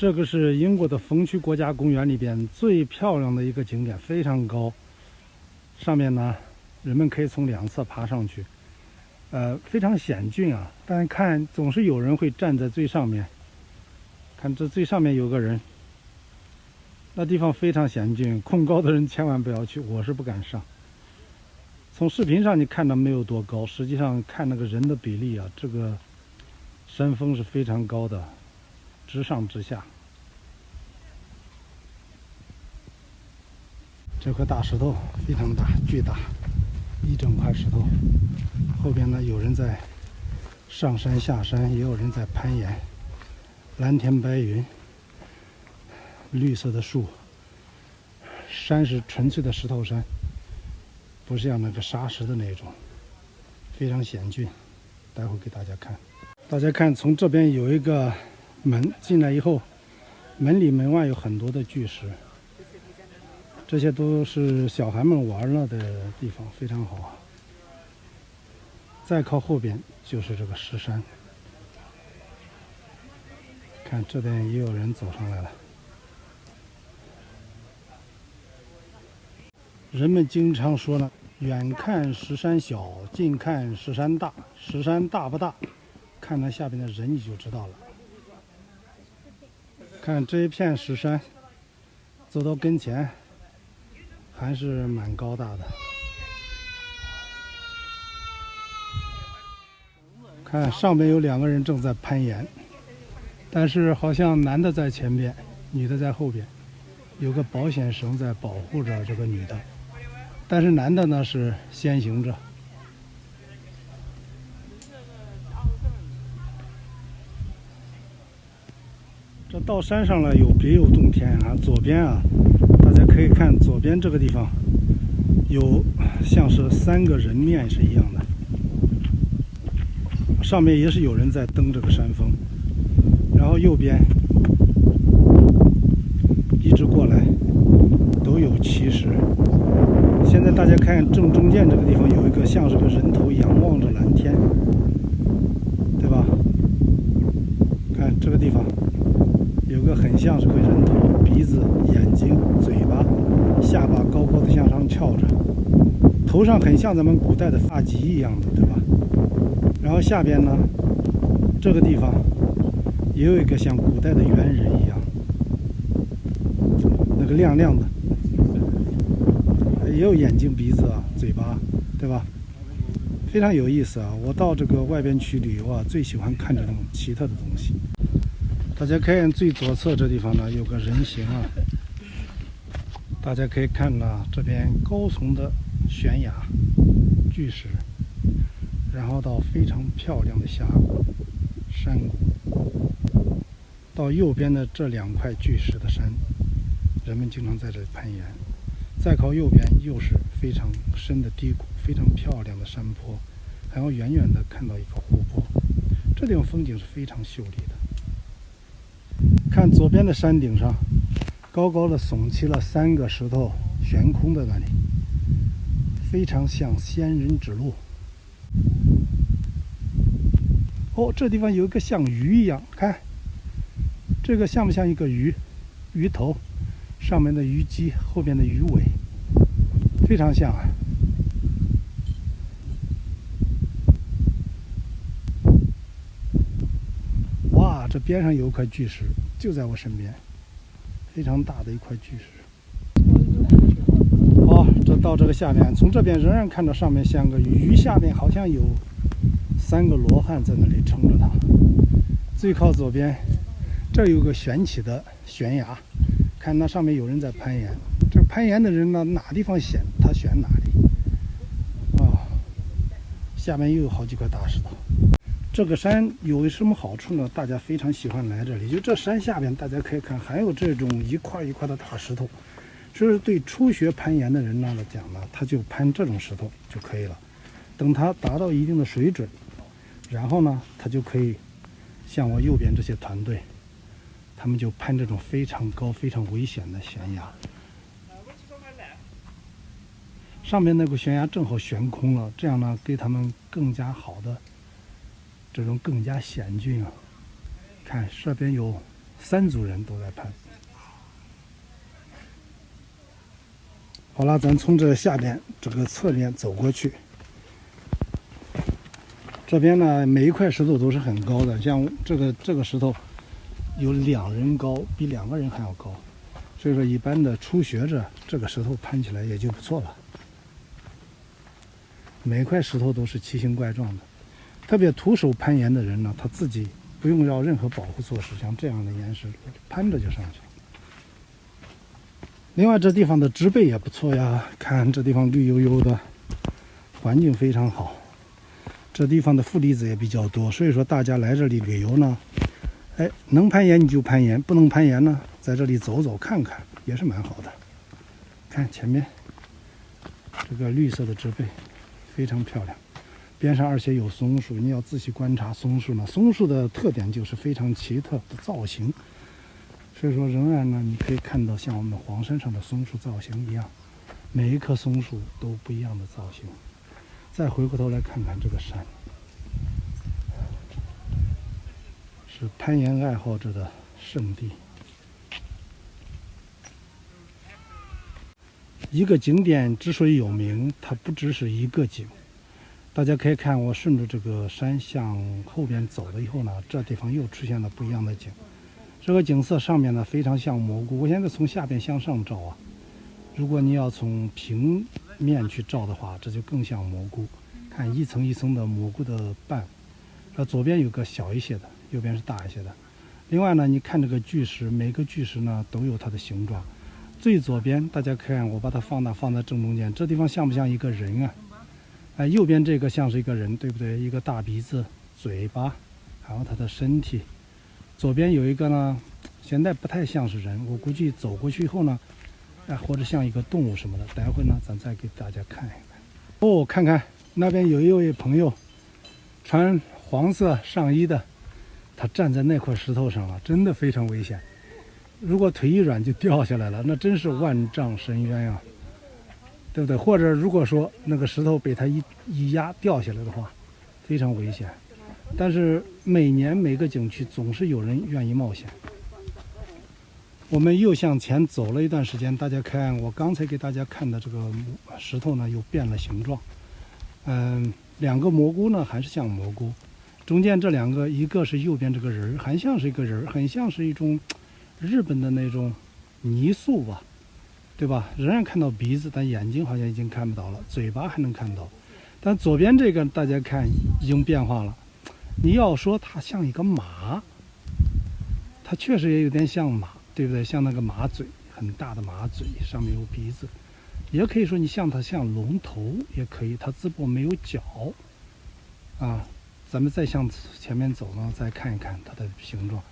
这个是英国的风区国家公园里边最漂亮的一个景点，非常高。上面呢，人们可以从两侧爬上去，非常险峻啊。但看总是有人会站在最上面，看这最上面有个人，那地方非常险峻，恐高的人千万不要去，我是不敢上。从视频上你看到没有多高，实际上看那个人的比例啊，这个山峰是非常高的。直上直下，这块大石头非常大，巨大，一整块石头。后边呢，有人在上山下山，也有人在攀岩。蓝天白云，绿色的树，山是纯粹的石头山，不是像那个沙石的那种，非常险峻。待会给大家看，大家看，从这边有一个门进来以后，门里门外有很多的巨石，这些都是小孩们玩了的地方，非常好。再靠后边就是这个石山，看这边也有人走上来了。人们经常说呢，远看石山小，近看石山大。石山大不大，看它下边的人你就知道了。看这一片石山，走到跟前还是蛮高大的。看上面有2个人正在攀岩，但是好像男的在前边，女的在后边，有个保险绳在保护着这个女的，但是男的呢是先行者。这到山上了，有别有洞天啊！左边啊，大家可以看左边这个地方，有像是3个人面是一样的，上面也是有人在登这个山峰。然后右边一直过来都有奇石。现在大家看正中间这个地方有一个像是个人头仰望着蓝天，对吧？看这个地方。有个很像是个人头，鼻子、眼睛、嘴巴、下巴高高的向上翘着，头上很像咱们古代的发髻一样的，对吧？然后下边呢，这个地方也有一个像古代的猿人一样，那个亮亮的，也有眼睛、鼻子啊、嘴巴，对吧？非常有意思啊！我到这个外边去旅游啊，最喜欢看这种奇特的东西。大家看最左侧这地方呢，有个人形啊。大家可以看到这边高耸的悬崖、巨石，然后到非常漂亮的峡谷、山谷，到右边的这2块巨石的山，人们经常在这里攀岩。再靠右边又是非常深的低谷，非常漂亮的山坡，还要远远的看到一个湖泊。这地方风景是非常秀丽的。看左边的山顶上，高高的耸起了3个石头，悬空在那里，非常像仙人指路。哦，这地方有一个像鱼一样，看这个像不像一个鱼？鱼头，上面的鱼鳍，后边的鱼尾，非常像啊。哇，这边上有一块巨石，就在我身边，非常大的一块巨石。好，这到这个下面，从这边仍然看到上面像个鱼，下面好像有3个罗汉在那里撑着它。最靠左边，这有个悬起的悬崖，看那上面有人在攀岩。这攀岩的人呢，哪地方险他选哪里。啊，下面又有好几块大石头。这个山有什么好处呢？大家非常喜欢来这里。就这山下边，大家可以看，还有这种一块一块的大石头。这是对初学攀岩的人呢来讲呢，他就攀这种石头就可以了。等他达到一定的水准，然后呢，他就可以像我右边这些团队，他们就攀这种非常高、非常危险的悬崖。上面那个悬崖正好悬空了，这样呢，给他们更加好的。这种更加险峻啊！看这边有3组人都在攀。好了，咱从这下边这个侧面走过去。这边呢，每一块石头都是很高的，像这个石头有2人高，比2个人还要高。所以说，一般的初学者，这个石头攀起来也就不错了。每块石头都是奇形怪状的，特别徒手攀岩的人呢，他自己不用要任何保护措施，像这样的岩石攀着就上去了。另外，这地方的植被也不错呀，看这地方绿油油的，环境非常好。这地方的负离子也比较多，所以说大家来这里旅游呢，能攀岩你就攀岩，不能攀岩呢，在这里走走看看也是蛮好的。看前面这个绿色的植被非常漂亮，边上而且有松树，你要仔细观察松树呢。松树的特点就是非常奇特的造型，所以说仍然呢，你可以看到像我们黄山上的松树造型一样，每一棵松树都不一样的造型。再回过头来看看这个山，是攀岩爱好者的圣地。一个景点之所以有名，它不只是一个景。大家可以看，我顺着这个山向后边走了以后呢，这地方又出现了不一样的景。这个景色上面呢非常像蘑菇。我现在从下边向上照啊，如果你要从平面去照的话，这就更像蘑菇。看一层一层的蘑菇的瓣，左边有个小一些的，右边是大一些的。另外呢，你看这个巨石，每个巨石呢都有它的形状。最左边大家看，我把它放大放在正中间，这地方像不像一个人啊？右边这个像是一个人，对不对？一个大鼻子、嘴巴，还有他的身体。左边有一个呢，现在不太像是人，我估计走过去以后呢，或者像一个动物什么的。待会呢，咱再给大家看一看。哦，看看那边有一位朋友，穿黄色上衣的，他站在那块石头上了，真的非常危险。如果腿一软就掉下来了，那真是万丈深渊呀，对不对？或者如果说那个石头被他一压掉下来的话，非常危险。但是每年每个景区总是有人愿意冒险。我们又向前走了一段时间，大家看我刚才给大家看的这个石头呢，又变了形状。2个蘑菇呢还是像蘑菇，中间这2个，一个是右边这个人，还像是一个人，很像是一种日本的那种泥塑吧，对吧？仍然看到鼻子，但眼睛好像已经看不到了，嘴巴还能看到。但左边这个大家看已经变化了，你要说它像一个马，它确实也有点像马，对不对？像那个马嘴，很大的马嘴，上面有鼻子。也可以说你像它像龙头也可以，它只不过没有角啊。咱们再向前面走呢，再看一看它的形状。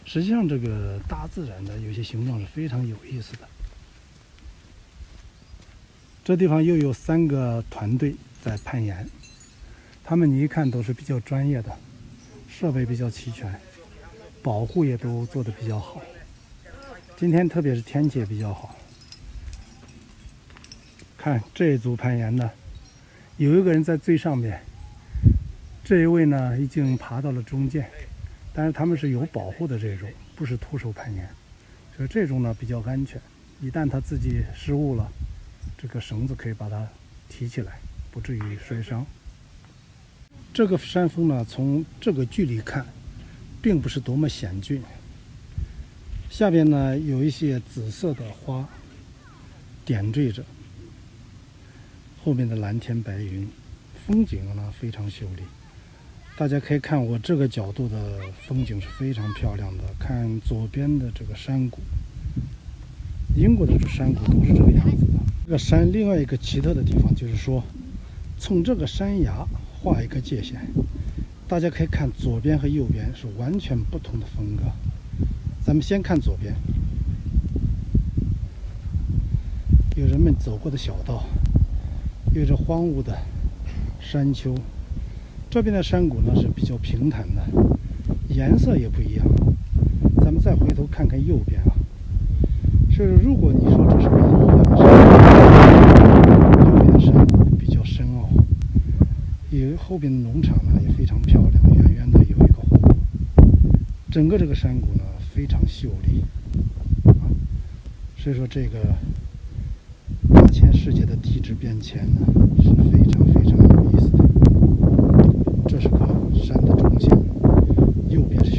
实际上这个大自然的有些形状是非常有意思的。这地方又有3个团队在攀岩，他们你一看都是比较专业的，设备比较齐全，保护也都做得比较好。今天特别是天气也比较好。看这一组攀岩的，有一个人在最上面，这一位呢已经爬到了中间，但是他们是有保护的这种，不是徒手攀岩，所以这种呢比较安全。一旦他自己失误了，这个绳子可以把它提起来，不至于摔伤。这个山峰呢，从这个距离看，并不是多么险峻。下边呢有一些紫色的花点缀着。后面的蓝天白云，风景呢非常秀丽。大家可以看我这个角度的风景是非常漂亮的。看左边的这个山谷，英国的这山谷都是这个样子的。这个山另外一个奇特的地方就是说，从这个山崖画一个界限，大家可以看左边和右边是完全不同的风格。咱们先看左边，有人们走过的小道，有着荒芜的山丘。这边的山谷呢是比较平坦的，颜色也不一样。咱们再回头看看右边啊，所以说如果你说这是个阴阳山，右边的山谷比较深奥，后边的农场呢也非常漂亮，远远的有一个湖。整个这个山谷呢非非常秀丽啊。所以说，这个8000世界的地质变迁呢，是非常非常有意思的。这是个山的中线，右边是